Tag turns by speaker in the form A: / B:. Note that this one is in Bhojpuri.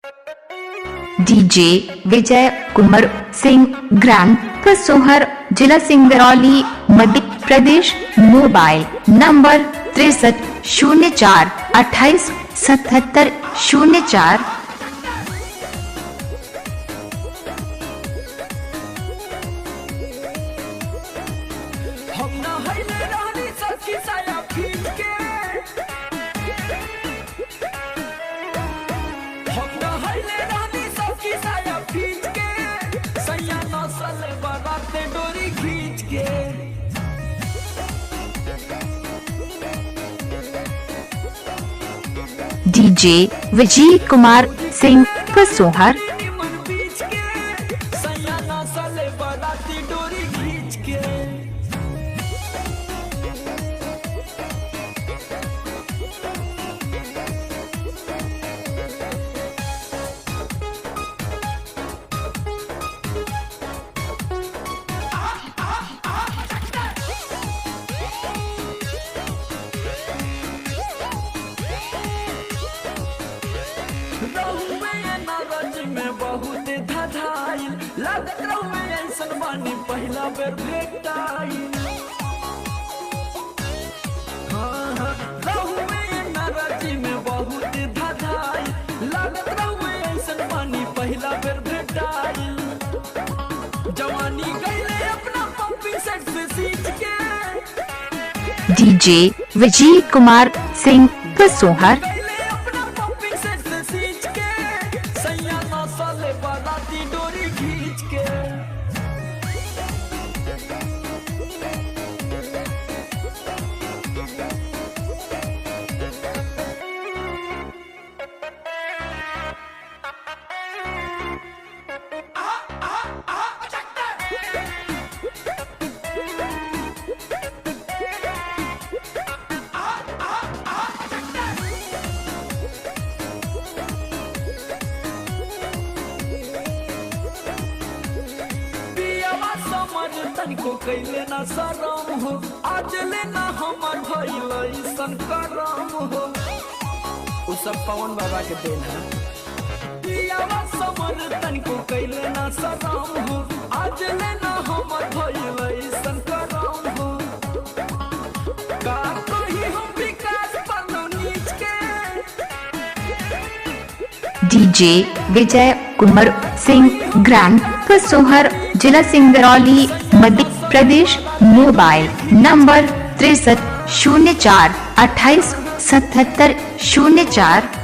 A: डीजे विजय कुमार सिंह, ग्राम कसोहर, जिला Singrauli, Madhya Pradesh. Mobile number 6304287704। DJ Vijay Kumar Singh, Kasohar.
B: में बहुत धधाइल लागत रहुए ऐसन बानी पहला बेर भेटाइल। रहुए नाराजी में बहुत धधाइल लागत रहुए ऐसन बानी पहला बेर भेटाइल। जवानी गईले अपना पंपी सेट से सींच के।
A: डीजे विजय कुमार सिंह, कसोहर।
B: डोरी खींच के तनिको कैले ना शरम हो, आज लेना हमर भइल ऐसन करम हो। उ सब पवन बाबा के देन है। पियावा समर तनिको कैले ना शरम हो, आज लेना हमर भइल ऐसन करम हो। का कही हम विकास पन्नो नीच के।
A: डीजे विजय कुमार सिंह, ग्राम कसोहर, जिला सिंगरौली, मध्य प्रदेश। Mobile number 6304287704।